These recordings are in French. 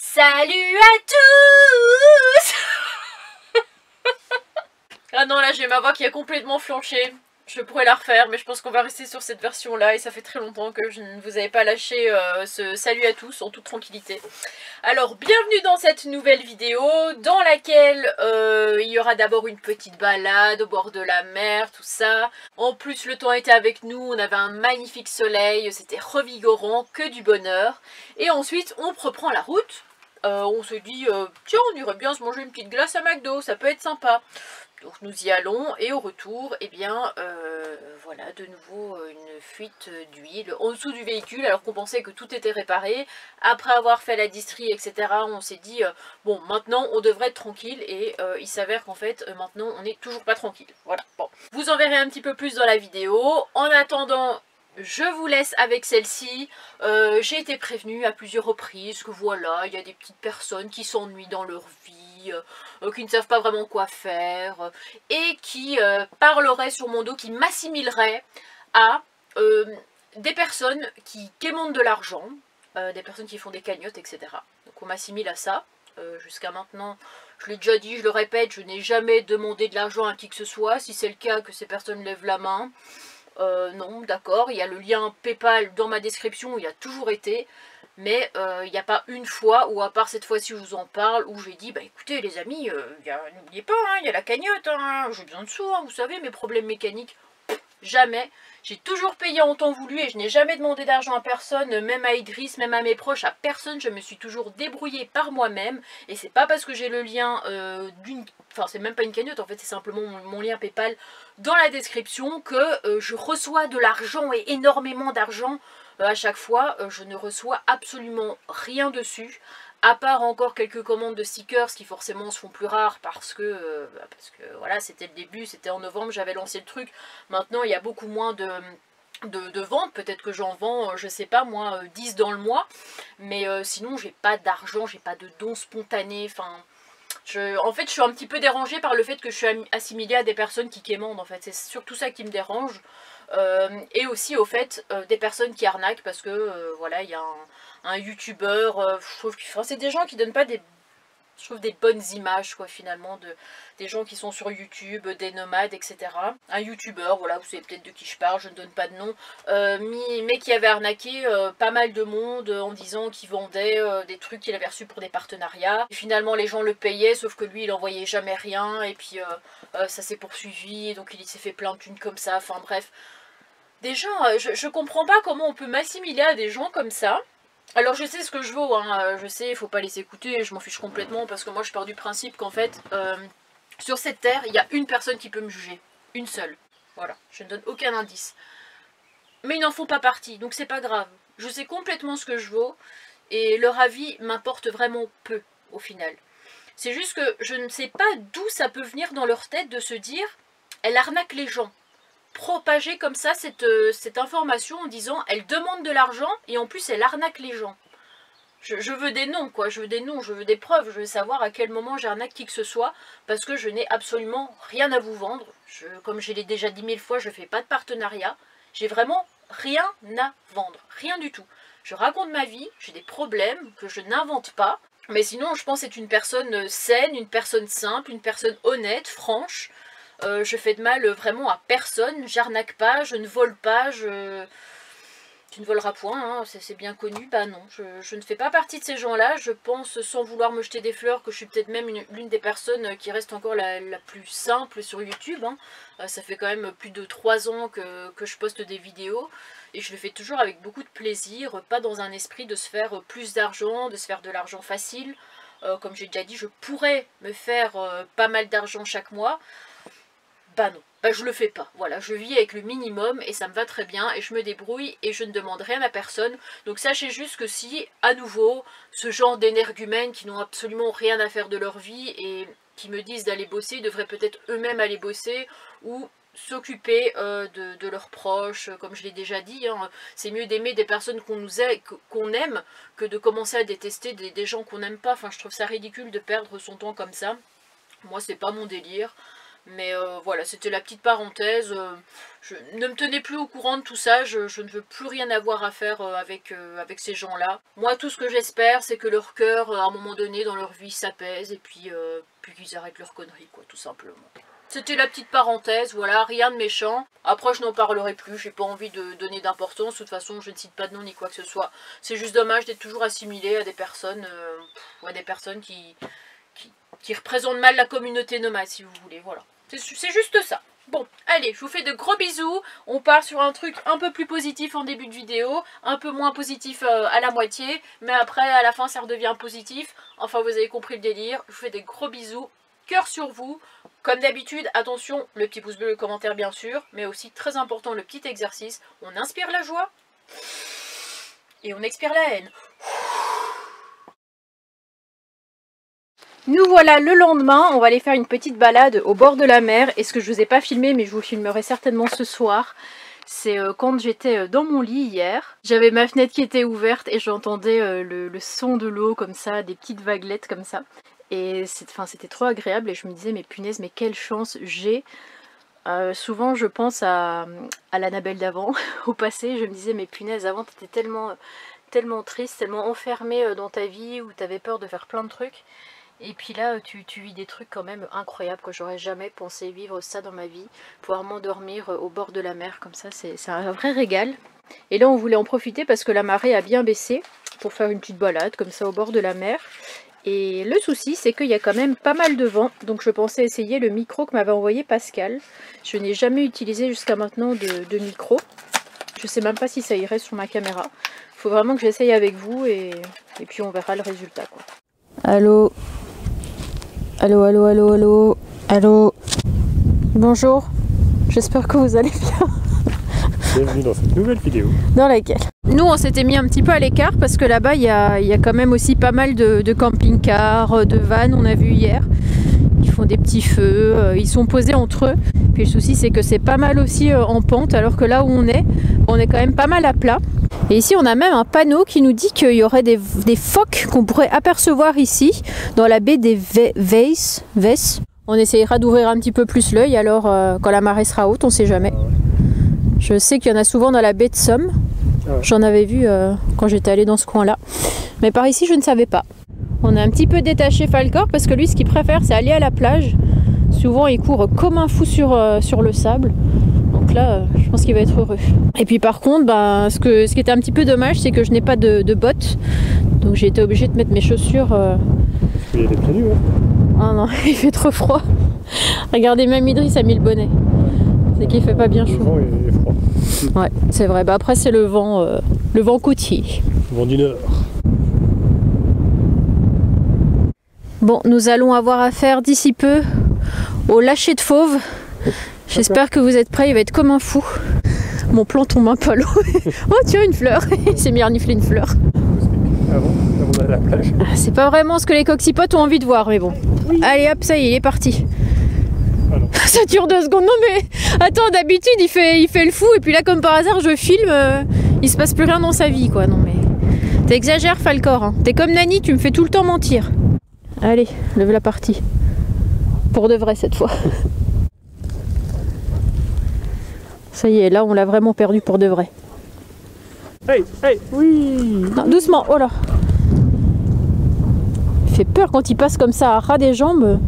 Salut à tous. Ah non, là j'ai ma voix qui a complètement flanché. Je pourrais la refaire, mais je pense qu'on va rester sur cette version-là. Et ça fait très longtemps que je ne vous avais pas lâché ce salut à tous en toute tranquillité. Alors, bienvenue dans cette nouvelle vidéo dans laquelle il y aura d'abord une petite balade au bord de la mer, tout ça. En plus, le temps était avec nous, on avait un magnifique soleil, c'était revigorant, que du bonheur. Et ensuite, on reprend la route. On se dit, tiens, on irait bien se manger une petite glace à McDo, ça peut être sympa. Donc nous y allons et au retour, eh bien, voilà, de nouveau une fuite d'huile en dessous du véhicule alors qu'on pensait que tout était réparé. Après avoir fait la distrie, etc., on s'est dit, bon, maintenant on devrait être tranquille et il s'avère qu'en fait, maintenant on n'est toujours pas tranquille. Voilà, bon. Vous en verrez un petit peu plus dans la vidéo. En attendant, je vous laisse avec celle-ci. J'ai été prévenue à plusieurs reprises que voilà, il y a des petites personnes qui s'ennuient dans leur vie, qui ne savent pas vraiment quoi faire, et qui parleraient sur mon dos, qui m'assimileraient à des personnes qui quémandent de l'argent, des personnes qui font des cagnottes, etc. Donc on m'assimile à ça. Jusqu'à maintenant, je l'ai déjà dit, je le répète, je n'ai jamais demandé de l'argent à qui que ce soit. Si c'est le cas, que ces personnes lèvent la main. Non, d'accord, il y a le lien PayPal dans ma description, il y a toujours été, mais il n'y a pas une fois, ou à part cette fois-ci où je vous en parle, où j'ai dit, bah écoutez les amis, n'oubliez pas, il y a la cagnotte, j'ai besoin de sous, vous savez, mes problèmes mécaniques, jamais. J'ai toujours payé en temps voulu et je n'ai jamais demandé d'argent à personne, même à Idriss, même à mes proches, à personne. Je me suis toujours débrouillée par moi-même. Et c'est pas parce que j'ai le lien d'une... Enfin, c'est même pas une cagnotte, en fait, c'est simplement mon lien PayPal dans la description que je reçois de l'argent et énormément d'argent à chaque fois. Je ne reçois absolument rien dessus. À part encore quelques commandes de stickers qui forcément se font plus rares parce que voilà, c'était le début, c'était en novembre, j'avais lancé le truc. Maintenant, il y a beaucoup moins de ventes, peut-être que j'en vends, je sais pas moi, 10 dans le mois. Mais sinon, j'ai pas d'argent, j'ai pas de dons spontanés, enfin... En fait, je suis un petit peu dérangée par le fait que je suis assimilée à des personnes qui quémandent, en fait. C'est surtout ça qui me dérange. Et aussi au fait des personnes qui arnaquent parce que voilà, il y a un youtubeur, je trouve que enfin, c'est des gens qui donnent pas des, je trouve, des bonnes images quoi finalement, des gens qui sont sur YouTube, des nomades, etc. Un youtubeur, voilà, vous savez peut-être de qui je parle, je ne donne pas de nom, mais qui avait arnaqué pas mal de monde en disant qu'il vendait des trucs qu'il avait reçus pour des partenariats. Et finalement les gens le payaient, sauf que lui il envoyait jamais rien, et puis ça s'est poursuivi, donc il s'est fait plein de thunes comme ça, enfin bref. Des gens, je comprends pas comment on peut m'assimiler à des gens comme ça. Alors je sais ce que je vaux, hein, je sais, il faut pas les écouter, je m'en fiche complètement parce que moi je pars du principe qu'en fait, sur cette terre, il y a une personne qui peut me juger. Une seule. Voilà, je ne donne aucun indice. Mais ils n'en font pas partie, donc c'est pas grave. Je sais complètement ce que je vaux et leur avis m'importe vraiment peu au final. C'est juste que je ne sais pas d'où ça peut venir dans leur tête de se dire « elle arnaque les gens ». Propager comme ça cette information en disant elle demande de l'argent et en plus elle arnaque les gens. Je veux des noms quoi, je veux des noms, je veux des preuves, je veux savoir à quel moment j'arnaque qui que ce soit parce que je n'ai absolument rien à vous vendre. Comme je l'ai déjà dit 1000 fois, je fais pas de partenariat, j'ai vraiment rien à vendre, rien du tout. Je raconte ma vie, j'ai des problèmes que je n'invente pas, mais sinon je pense être une personne saine, une personne simple, une personne honnête, franche. Je fais de mal vraiment à personne, j'arnaque pas, je ne vole pas, tu ne voleras point, hein, c'est bien connu. Bah non, je ne fais pas partie de ces gens-là. Je pense, sans vouloir me jeter des fleurs, que je suis peut-être même l'une des personnes qui reste encore la plus simple sur YouTube. Hein. Ça fait quand même plus de 3 ans que je poste des vidéos. Et je le fais toujours avec beaucoup de plaisir, pas dans un esprit de se faire plus d'argent, de se faire de l'argent facile. Comme j'ai déjà dit, je pourrais me faire pas mal d'argent chaque mois. Bah non, bah je le fais pas, voilà, je vis avec le minimum et ça me va très bien et je me débrouille et je ne demande rien à personne. Donc sachez juste que si, à nouveau, ce genre d'énergumènes qui n'ont absolument rien à faire de leur vie et qui me disent d'aller bosser, ils devraient peut-être eux-mêmes aller bosser ou s'occuper de leurs proches, comme je l'ai déjà dit, hein. C'est mieux d'aimer des personnes qu'on aime que de commencer à détester des gens qu'on n'aime pas. Enfin, je trouve ça ridicule de perdre son temps comme ça. Moi, c'est pas mon délire. Mais voilà, c'était la petite parenthèse. Ne me tenez plus au courant de tout ça, je ne veux plus rien avoir à faire avec ces gens-là. Moi, tout ce que j'espère, c'est que leur cœur, à un moment donné, dans leur vie, s'apaise, et puis qu'ils arrêtent leurs conneries, quoi, tout simplement. C'était la petite parenthèse, voilà, rien de méchant. Après, je n'en parlerai plus, j'ai pas envie de donner d'importance. De toute façon, je ne cite pas de nom ni quoi que ce soit. C'est juste dommage d'être toujours assimilé à des personnes, qui représentent mal la communauté nomade, si vous voulez, voilà. C'est juste ça. Bon, allez, je vous fais de gros bisous. On part sur un truc un peu plus positif en début de vidéo, un peu moins positif à la moitié, mais après, à la fin, ça redevient positif. Enfin, vous avez compris le délire. Je vous fais des gros bisous. Cœur sur vous. Comme d'habitude, attention, le petit pouce bleu, le commentaire bien sûr, mais aussi très important le petit exercice. On inspire la joie et on expire la haine. Nous voilà le lendemain, on va aller faire une petite balade au bord de la mer. Et ce que je vous ai pas filmé, mais je vous filmerai certainement ce soir, c'est quand j'étais dans mon lit hier. J'avais ma fenêtre qui était ouverte et j'entendais le son de l'eau comme ça, des petites vaguelettes comme ça. Et c'était trop agréable et je me disais mais punaise, mais quelle chance j'ai. Souvent je pense à l'Annabelle d'avant, au passé. Je me disais mais punaise, avant t'étais tellement triste, tellement enfermée dans ta vie où t'avais peur de faire plein de trucs. Et puis là, tu vis des trucs quand même incroyables que j'aurais jamais pensé vivre ça dans ma vie. Pouvoir m'endormir au bord de la mer comme ça, c'est un vrai régal. Et là, on voulait en profiter parce que la marée a bien baissé pour faire une petite balade comme ça au bord de la mer. Et le souci, c'est qu'il y a quand même pas mal de vent. Donc je pensais essayer le micro que m'avait envoyé Pascal. Je n'ai jamais utilisé jusqu'à maintenant de micro. Je sais même pas si ça irait sur ma caméra. Il faut vraiment que j'essaye avec vous et puis on verra le résultat, quoi. Allô? Allô, allô, allô, allô, allô. Bonjour, j'espère que vous allez bien. Bienvenue dans cette nouvelle vidéo. Dans laquelle nous on s'était mis un petit peu à l'écart parce que là-bas il y a quand même aussi pas mal de camping-cars, de vannes, on a vu hier. Ils font des petits feux, ils sont posés entre eux. Puis le souci c'est que c'est pas mal aussi en pente, alors que là où on est quand même pas mal à plat. Et ici on a même un panneau qui nous dit qu'il y aurait des phoques qu'on pourrait apercevoir ici, dans la baie des Weiss. On essayera d'ouvrir un petit peu plus l'œil alors quand la marée sera haute, on sait jamais. Je sais qu'il y en a souvent dans la baie de Somme. J'en avais vu quand j'étais allée dans ce coin là. Mais par ici je ne savais pas. On a un petit peu détaché Falcor parce que lui ce qu'il préfère c'est aller à la plage. Souvent il court comme un fou sur le sable. Donc là je pense qu'il va être heureux. Et puis par contre ce qui était un petit peu dommage c'est que je n'ai pas de bottes. Donc j'ai été obligée de mettre mes chaussures. Il y a des pieds nus, hein. Ah non, il fait trop froid. Regardez, même Idriss a mis le bonnet. C'est qu'il fait pas bien chaud. Le vent est froid. Ouais, c'est vrai. Bah après c'est le vent côtier. Le vent du nord. Bon, nous allons avoir affaire d'ici peu au lâcher de fauve. J'espère que vous êtes prêts, il va être comme un fou. Mon plan tombe un peu à l'eau. Oh tiens, une fleur. Il s'est mis à renifler une fleur. Avant d'aller à la plage. C'est pas vraiment ce que les coxypotes ont envie de voir, mais bon. Oui. Allez hop, ça y est, il est parti. Ah non. Ça dure 2 secondes. Non mais attends, d'habitude il fait le fou et puis là comme par hasard je filme, il se passe plus rien dans sa vie quoi. Non mais t'exagères Falcor, hein. T'es comme Nani, tu me fais tout le temps mentir. Allez, lève la partie. Pour de vrai cette fois. Ça y est, là on l'a vraiment perdu pour de vrai. Hey, hey, oui. Non, doucement, oh là. Il fait peur quand il passe comme ça à ras des jambes.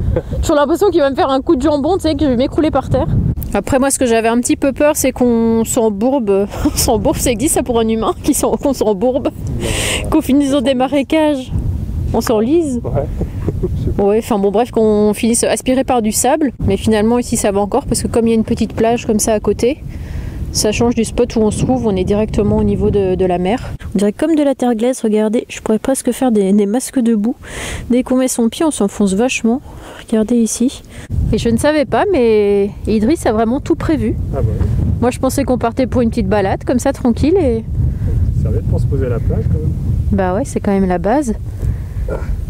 J'ai l'impression qu'il va me faire un coup de jambon, tu sais, que je vais m'écrouler par terre. Après moi ce que j'avais un petit peu peur c'est qu'on s'embourbe. S'embourbe, ça existe ça pour un humain qu'on s'embourbe. Qu'on finisse dans des marécages. On s'enlise. Ouais. Ouais, enfin bon bref, qu'on finisse aspiré par du sable. Mais finalement ici ça va encore parce que comme il y a une petite plage comme ça à côté, ça change du spot où on se trouve, on est directement au niveau de la mer. On dirait comme de la terre glaise, regardez, je pourrais presque faire des masques de boue. Dès qu'on met son pied, on s'enfonce vachement. Regardez ici. Et je ne savais pas, mais Idriss a vraiment tout prévu. Ah bah oui. Moi je pensais qu'on partait pour une petite balade, comme ça, tranquille. Et... Ça servait pour se poser à la plage quand même. Bah ouais, c'est quand même la base.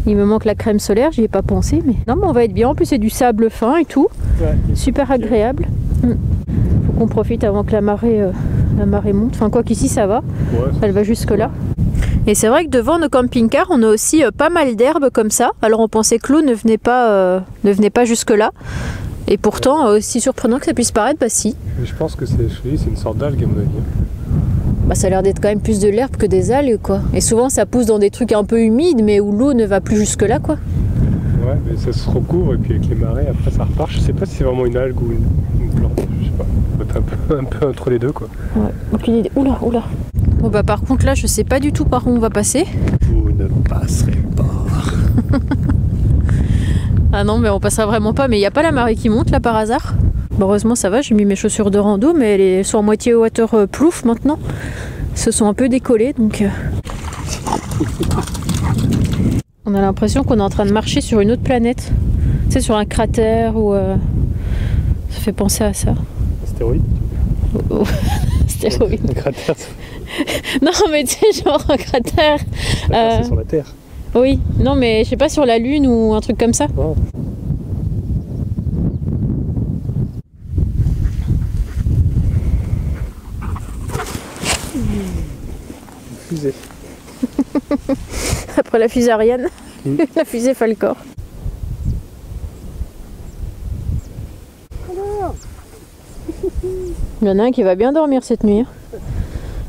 Il me manque la crème solaire, j'y ai pas pensé, mais... Non mais on va être bien, en plus c'est du sable fin et tout. Ouais, super agréable. Faut qu'on profite avant que la marée monte. Enfin quoi qu'ici ça va, ouais, elle va jusque là. Et c'est vrai que devant nos camping-cars, on a aussi pas mal d'herbes comme ça. Alors on pensait que l'eau ne venait pas jusque là. Et pourtant, aussi surprenant que ça puisse paraître, bah si. Mais je pense que c'est une sorte d'algue à mon avis. Bah ça a l'air d'être quand même plus de l'herbe que des algues quoi. Et souvent ça pousse dans des trucs un peu humides mais où l'eau ne va plus jusque là quoi. Ouais, mais ça se recouvre et puis avec les marées après ça repart. Je sais pas si c'est vraiment une algue ou une plante, je sais pas. Peut-être un peu entre les deux quoi. Ouais, aucune idée. Oula, oula. Bon bah par contre là je sais pas du tout par où on va passer. Vous ne passerez pas. Ah non mais on passera vraiment pas, mais il n'y a pas la marée qui monte là par hasard. Bon, heureusement ça va, j'ai mis mes chaussures de rando mais elles sont à moitié waterproof maintenant. Elles se sont un peu décollées donc... On a l'impression qu'on est en train de marcher sur une autre planète. Tu sais, sur un cratère ou... Ça fait penser à ça. Astéroïde. Oh. Astéroïde. Un cratère. Non mais tu sais, genre un cratère... C'est sur la Terre. Oui, non mais je sais pas, sur la Lune ou un truc comme ça. Oh. Fusée. Après la fusée Ariane, la fusée Falcor. Il y en a un qui va bien dormir cette nuit. Hein.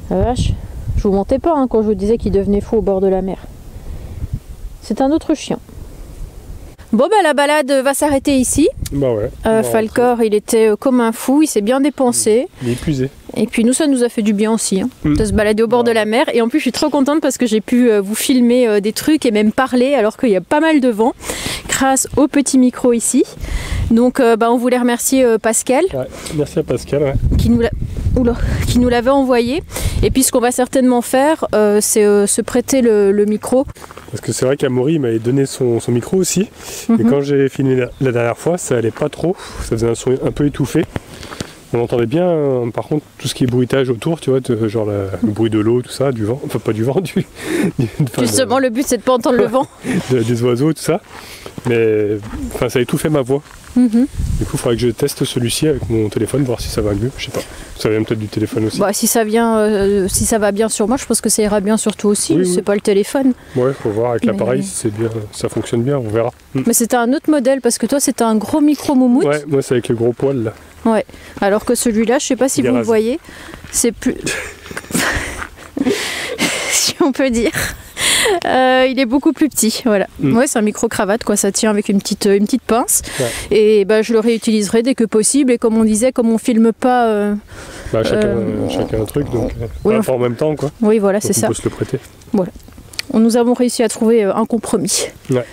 La vache. Je vous mentais pas hein, quand je vous disais qu'il devenait fou au bord de la mer. C'est un autre chien. Bon bah la balade va s'arrêter ici. Bah ouais. Falcor il était comme un fou, il s'est bien dépensé. Il est épuisé. Et puis nous ça nous a fait du bien aussi hein, de se balader au bord de la mer. Et en plus je suis trop contente parce que j'ai pu vous filmer des trucs et même parler alors qu'il y a pas mal de vent grâce au petit micro ici. Donc bah, on voulait remercier Pascal. Ouais, merci à Pascal ouais. Qui nous l'avait envoyé. Et puis ce qu'on va certainement faire c'est se prêter le micro. Parce que c'est vrai qu'Amaury m'avait donné son micro aussi. Et quand j'ai filmé la dernière fois, ça allait pas trop. Ça faisait un son un peu étouffé. On entendait bien, par contre, tout ce qui est bruitage autour, tu vois, genre le bruit de l'eau, tout ça, du vent. Enfin, pas du vent, Justement, le but c'est de pas entendre le vent. Des oiseaux, tout ça. Mais enfin, ça a étouffé ma voix. Du coup, il faudrait que je teste celui-ci avec mon téléphone, voir si ça va mieux. Je sais pas. Ça vient peut-être du téléphone aussi. Bah, si ça va bien sur moi, je pense que ça ira bien sur toi aussi. Oui, c'est oui. pas le téléphone. Ouais, faut voir avec l'appareil si c'est bien, ça fonctionne bien, on verra. Mais c'était un autre modèle parce que toi c'était un gros micro moumoute. Ouais, moi c'est avec le gros poil là. Ouais. Alors que celui-là, je sais pas si vous le voyez, c'est plus. Si on peut dire. Il est beaucoup plus petit, voilà. Ouais, c'est un micro-cravate, quoi. Ça tient avec une petite pince. Ouais. Et bah, je le réutiliserai dès que possible. Et comme on disait, comme on filme pas... chacun un truc, donc oui, pas en même temps, quoi. Oui, voilà, c'est ça. On peut se le prêter. Voilà. Nous avons réussi à trouver un compromis. Ouais.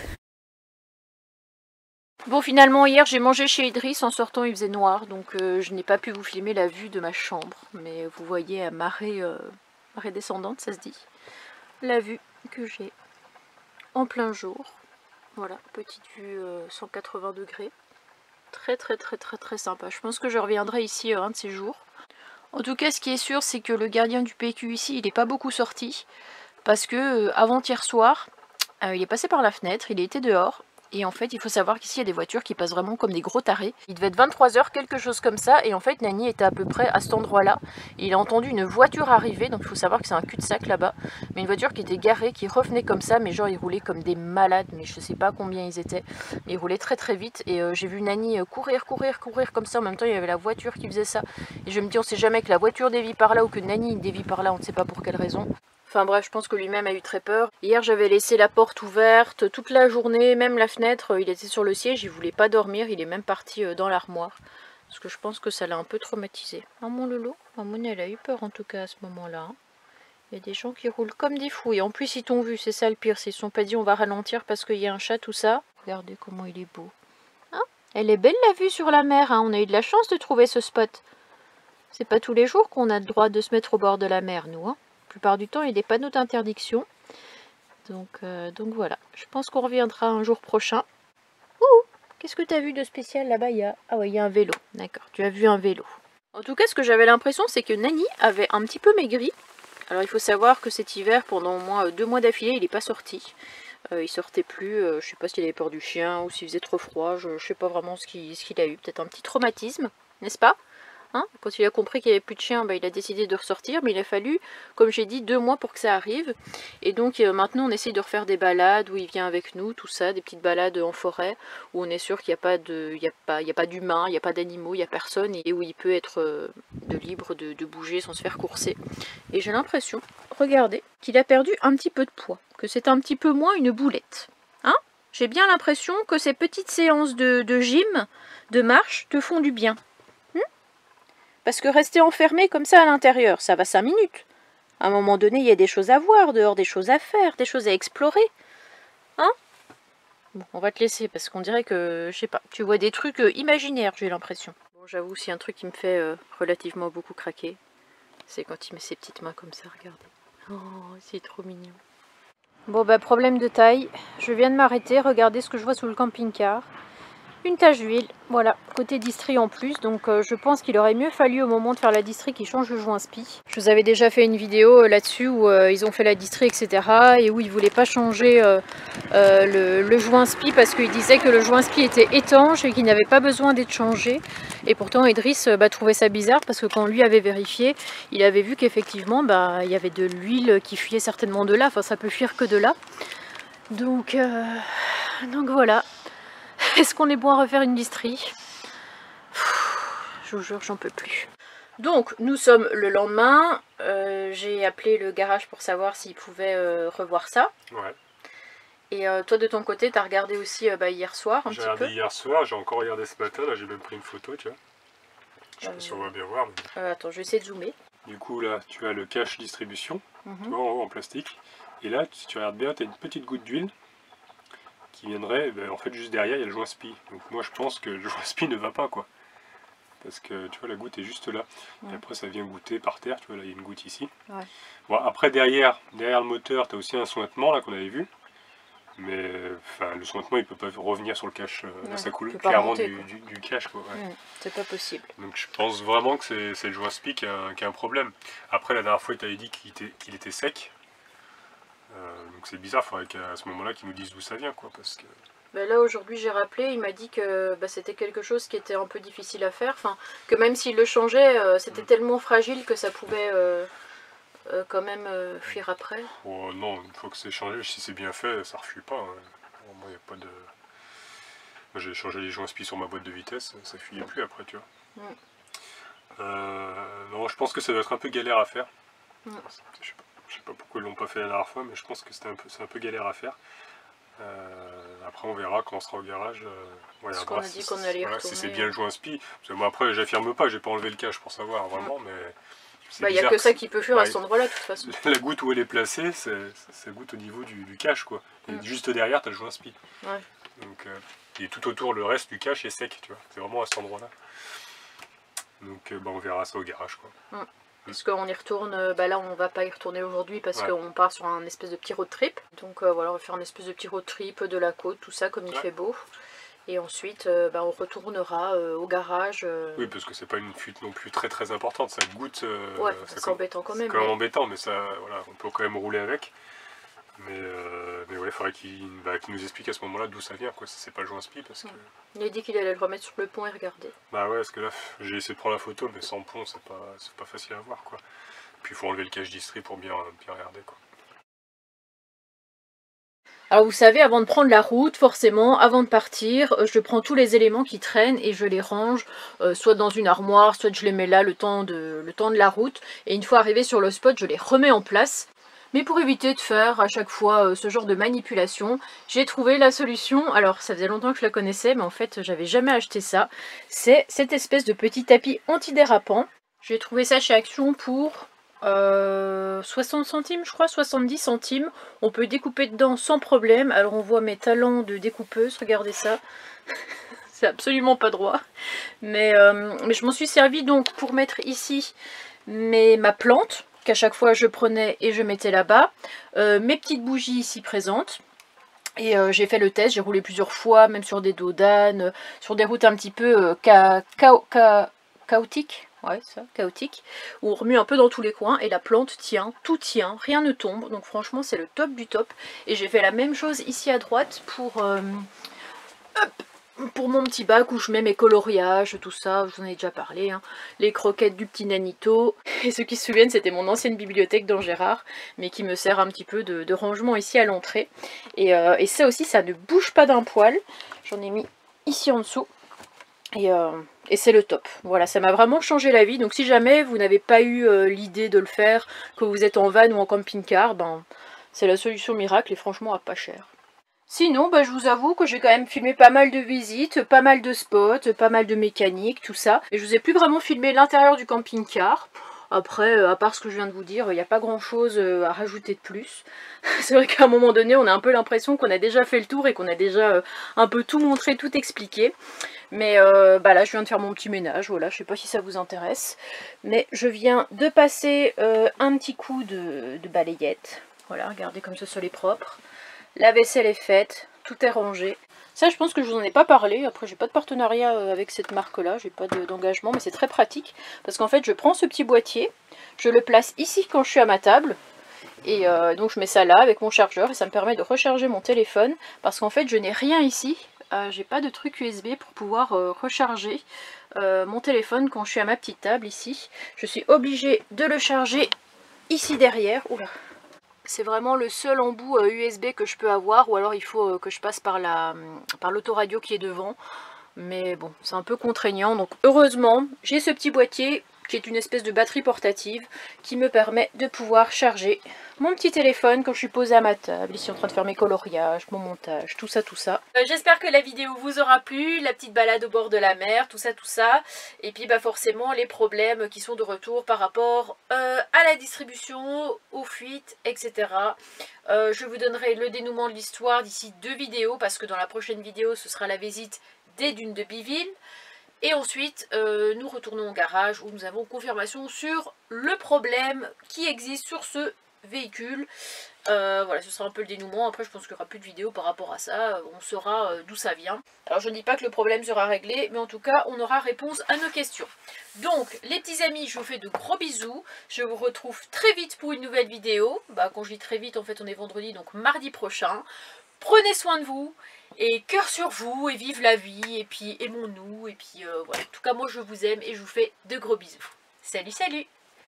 Bon, finalement, hier, j'ai mangé chez Idriss. En sortant, il faisait noir. Donc, je n'ai pas pu vous filmer la vue de ma chambre. Mais vous voyez à marée descendante, ça se dit. La vue que j'ai en plein jour. Voilà, petite vue 180 degrés. Très très très très très sympa. Je pense que je reviendrai ici un de ces jours. En tout cas, ce qui est sûr, c'est que le gardien du PQ ici, il n'est pas beaucoup sorti. Parce que avant-hier soir, il est passé par la fenêtre, il était dehors. Et en fait, il faut savoir qu'ici, il y a des voitures qui passent vraiment comme des gros tarés. Il devait être 23 h, quelque chose comme ça. Et en fait, Nani était à peu près à cet endroit-là. Il a entendu une voiture arriver. Donc, il faut savoir que c'est un cul-de-sac là-bas. Mais une voiture qui était garée, qui revenait comme ça. Mais genre, ils roulaient comme des malades. Mais je sais pas combien ils étaient. Mais ils roulaient très très vite. Et j'ai vu Nani courir comme ça. En même temps, il y avait la voiture qui faisait ça. Et je me dis, on sait jamais que la voiture dévie par là ou que Nani dévie par là. On ne sait pas pour quelle raison. Enfin bref, je pense que lui-même a eu très peur. Hier, j'avais laissé la porte ouverte toute la journée, même la fenêtre, il était sur le siège, il voulait pas dormir, il est même parti dans l'armoire. Parce que je pense que ça l'a un peu traumatisé. Ah mon Lolo, Mamoune elle a eu peur en tout cas à ce moment-là. Hein. Il y a des gens qui roulent comme des fous. Et en plus, ils t'ont vu, c'est ça le pire. Ils se sont pas dit on va ralentir parce qu'il y a un chat, tout ça. Regardez comment il est beau. Hein, elle est belle la vue sur la mer, hein. On a eu de la chance de trouver ce spot. C'est pas tous les jours qu'on a le droit de se mettre au bord de la mer, nous. Hein. La plupart du temps, il y a des panneaux d'interdiction. Donc voilà. Je pense qu'on reviendra un jour prochain. Ouh, qu'est-ce que tu as vu de spécial là-bas? Ah ouais, il y a un vélo. D'accord, tu as vu un vélo. En tout cas, ce que j'avais l'impression, c'est que Nani avait un petit peu maigri. Alors, il faut savoir que cet hiver, pendant au moins 2 mois d'affilée, il n'est pas sorti. Il sortait plus. Je sais pas s'il avait peur du chien ou s'il faisait trop froid. Je sais pas vraiment ce qu'il a eu. Peut-être un petit traumatisme, n'est-ce pas? Hein, quand il a compris qu'il n'y avait plus de chiens, bah, il a décidé de ressortir, mais il a fallu, comme j'ai dit, 2 mois pour que ça arrive. Et donc maintenant on essaye de refaire des balades où il vient avec nous, tout ça, des petites balades en forêt, où on est sûr qu'il n'y a pas d'humains, il n'y a pas d'animaux, il n'y a personne, et où il peut être libre de bouger sans se faire courser. Et j'ai l'impression, regardez, qu'il a perdu un petit peu de poids, que c'est un petit peu moins une boulette. Hein? J'ai bien l'impression que ces petites séances de gym, de marche, te font du bien. Parce que rester enfermé comme ça à l'intérieur, ça va 5 minutes. À un moment donné, il y a des choses à voir dehors, des choses à faire, des choses à explorer. Hein? Bon, on va te laisser parce qu'on dirait que, je sais pas, tu vois des trucs imaginaires, j'ai l'impression. Bon, j'avoue, c'est un truc qui me fait relativement beaucoup craquer. C'est quand il met ses petites mains comme ça, regardez. Oh, c'est trop mignon. Bon, bah, problème de taille. Je viens de m'arrêter, regardez ce que je vois sous le camping-car. Une tache d'huile, voilà, côté distri en plus, donc je pense qu'il aurait mieux fallu au moment de faire la distri qu'ils changent le joint spi. Je vous avais déjà fait une vidéo là-dessus où ils ont fait la distri, etc. et où ils voulaient pas changer le joint spi parce qu'ils disaient que le joint spi était étanche et qu'il n'avait pas besoin d'être changé. Et pourtant Idriss trouvait ça bizarre parce que quand lui avait vérifié, il avait vu qu'effectivement il y avait de l'huile qui fuyait certainement de là, enfin ça peut fuir que de là. Donc voilà. Est-ce qu'on est bon à refaire une distri? Je vous jure, j'en peux plus. Donc, nous sommes le lendemain. J'ai appelé le garage pour savoir s'il pouvait revoir ça. Ouais. Et toi, de ton côté, t'as regardé aussi hier soir un petit peu? J'ai regardé hier soir, j'ai encore regardé ce matin. Là, j'ai même pris une photo, tu vois. Je sais pas si on va bien voir. Mais... attends, je vais essayer de zoomer. Du coup, là, tu as le cache distribution, tu vois, en haut, en plastique. Et là, si tu regardes bien, tu as une petite goutte d'huile qui viendrait, en fait juste derrière il y a le joint spi. Donc moi je pense que le joint spi ne va pas quoi. Parce que tu vois la goutte est juste là. Et après ça vient goûter par terre, tu vois là il y a une goutte ici. Ouais. Bon après derrière le moteur tu as aussi un sointement là qu'on avait vu. Mais enfin le sointement il peut pas revenir sur le cache. Là ça coule clairement du cache quoi. Ouais. C'est pas possible. Donc je pense vraiment que c'est le joint spi qui a un problème. Après la dernière fois il t'avait dit qu'il était sec. Donc c'est bizarre, il faudrait qu'à ce moment-là qu'ils nous disent d'où ça vient quoi, parce que... là aujourd'hui j'ai rappelé, il m'a dit que c'était quelque chose qui était un peu difficile à faire, enfin que même s'il le changeait, c'était tellement fragile que ça pouvait quand même fuir après. Oh, non, une fois que c'est changé, si c'est bien fait, ça ne refuit pas. Hein. Moi, y a pas de... Moi j'ai changé les joints spi sur ma boîte de vitesse, ça ne fuyait plus après, tu vois. Non, je pense que ça doit être un peu galère à faire. Je sais pas pourquoi ils l'ont pas fait la dernière fois, mais je pense que c'est un peu galère à faire. Après on verra quand on sera au garage. Parce qu'on a dit qu'on allait retourner. Si c'est bien le joint spi. Parce que moi après j'affirme pas, j'ai pas enlevé le cache pour savoir vraiment, mais... Il n'y a que ça qui peut fuir à cet endroit-là de toute façon. La goutte où elle est placée, ça goûte au niveau du cache quoi. Et juste derrière t'as le joint spi. Ouais. Donc, et tout autour le reste du cache est sec, tu vois. C'est vraiment à cet endroit-là. Donc on verra ça au garage quoi. Parce qu'on y retourne, là on va pas y retourner aujourd'hui parce qu'on part sur un espèce de petit road trip. Donc voilà, on va faire un espèce de petit road trip de la côte, tout ça comme il fait beau. Et ensuite on retournera au garage. Oui, parce que c'est pas une fuite non plus très importante, ça goûte. Ouais, c'est embêtant quand même. C'est quand même embêtant, mais ça, voilà, on peut quand même rouler avec. Mais ouais, il faudrait qu'il nous explique à ce moment-là d'où ça vient, quoi. C'est pas le joint spi parce que... Il a dit qu'il allait le remettre sur le pont et regarder. Bah ouais, parce que là, j'ai essayé de prendre la photo, mais sans pont, c'est pas facile à voir, quoi. Puis il faut enlever le cache distri pour bien regarder, quoi. Alors vous savez, avant de prendre la route, forcément, avant de partir, je prends tous les éléments qui traînent et je les range, soit dans une armoire, soit je les mets là le temps de la route. Et une fois arrivé sur le spot, je les remets en place. Mais pour éviter de faire à chaque fois ce genre de manipulation, j'ai trouvé la solution. Alors ça faisait longtemps que je la connaissais, mais en fait j'avais jamais acheté ça. C'est cette espèce de petit tapis antidérapant. J'ai trouvé ça chez Action pour 60 centimes je crois, 70 centimes. On peut découper dedans sans problème. Alors on voit mes talents de découpeuse, regardez ça. C'est absolument pas droit. Mais je m'en suis servi donc pour mettre ici ma plante, qu'à chaque fois je prenais et je mettais là-bas, mes petites bougies ici présentes, et j'ai fait le test, j'ai roulé plusieurs fois, même sur des dos d'âne, sur des routes un petit peu chaotiques, ouais ça, chaotique, où on remue un peu dans tous les coins, et la plante tient, tout tient, rien ne tombe, donc franchement c'est le top du top. Et j'ai fait la même chose ici à droite pour pour mon petit bac où je mets mes coloriages, tout ça, je vous en ai déjà parlé, hein. Les croquettes du petit Nanito. Et ceux qui se souviennent, c'était mon ancienne bibliothèque dans Gérard, mais qui me sert un petit peu de rangement ici à l'entrée. Et ça aussi, ça ne bouge pas d'un poil. J'en ai mis ici en dessous. Et c'est le top. Voilà, ça m'a vraiment changé la vie. Donc si jamais vous n'avez pas eu l'idée de le faire, que vous êtes en van ou en camping-car, ben c'est la solution miracle et franchement à pas cher. Sinon, bah, je vous avoue que j'ai quand même filmé pas mal de visites, pas mal de spots, pas mal de mécanique, tout ça. Et je vous ai plus vraiment filmé l'intérieur du camping-car. Après, à part ce que je viens de vous dire, il n'y a pas grand chose à rajouter de plus. C'est vrai qu'à un moment donné, on a un peu l'impression qu'on a déjà fait le tour et qu'on a déjà un peu tout montré, tout expliqué. Mais bah là, je viens de faire mon petit ménage, voilà, je sais pas si ça vous intéresse. Mais je viens de passer un petit coup de balayette. Voilà, regardez comme ce sol est propre. La vaisselle est faite, tout est rangé. Ça, je pense que je vous en ai pas parlé. Après, j'ai pas de partenariat avec cette marque-là, j'ai pas d'engagement, mais c'est très pratique. Parce qu'en fait, je prends ce petit boîtier, je le place ici quand je suis à ma table. Et donc, je mets ça là avec mon chargeur et ça me permet de recharger mon téléphone. Parce qu'en fait, je n'ai rien ici. J'ai pas de truc USB pour pouvoir recharger mon téléphone quand je suis à ma petite table ici. Je suis obligée de le charger ici derrière. Oula. C'est vraiment le seul embout USB que je peux avoir, ou alors il faut que je passe par l'autoradio qui est devant. Mais bon, c'est un peu contraignant. Donc heureusement, j'ai ce petit boîtier qui est une espèce de batterie portative qui me permet de pouvoir charger mon petit téléphone quand je suis posée à ma table, ici en train de faire mes coloriages, mon montage, tout ça, tout ça. J'espère que la vidéo vous aura plu, la petite balade au bord de la mer, tout ça, tout ça. Et puis bah forcément les problèmes qui sont de retour par rapport à la distribution, aux fuites, etc. Je vous donnerai le dénouement de l'histoire d'ici 2 vidéos, parce que dans la prochaine vidéo, ce sera la visite des dunes de Biville. Et ensuite, nous retournons au garage où nous avons confirmation sur le problème qui existe sur ce véhicule. Voilà, ce sera un peu le dénouement. Après, je pense qu'il n'y aura plus de vidéo par rapport à ça. On saura d'où ça vient. Alors, je ne dis pas que le problème sera réglé, mais en tout cas, on aura réponse à nos questions. Donc, les petits amis, je vous fais de gros bisous. Je vous retrouve très vite pour une nouvelle vidéo. Bah, quand je dis très vite, en fait, on est vendredi, donc mardi prochain. Prenez soin de vous. Et cœur sur vous, et vive la vie, et puis aimons-nous, et puis voilà. En tout cas, moi je vous aime et je vous fais de gros bisous. Salut, salut!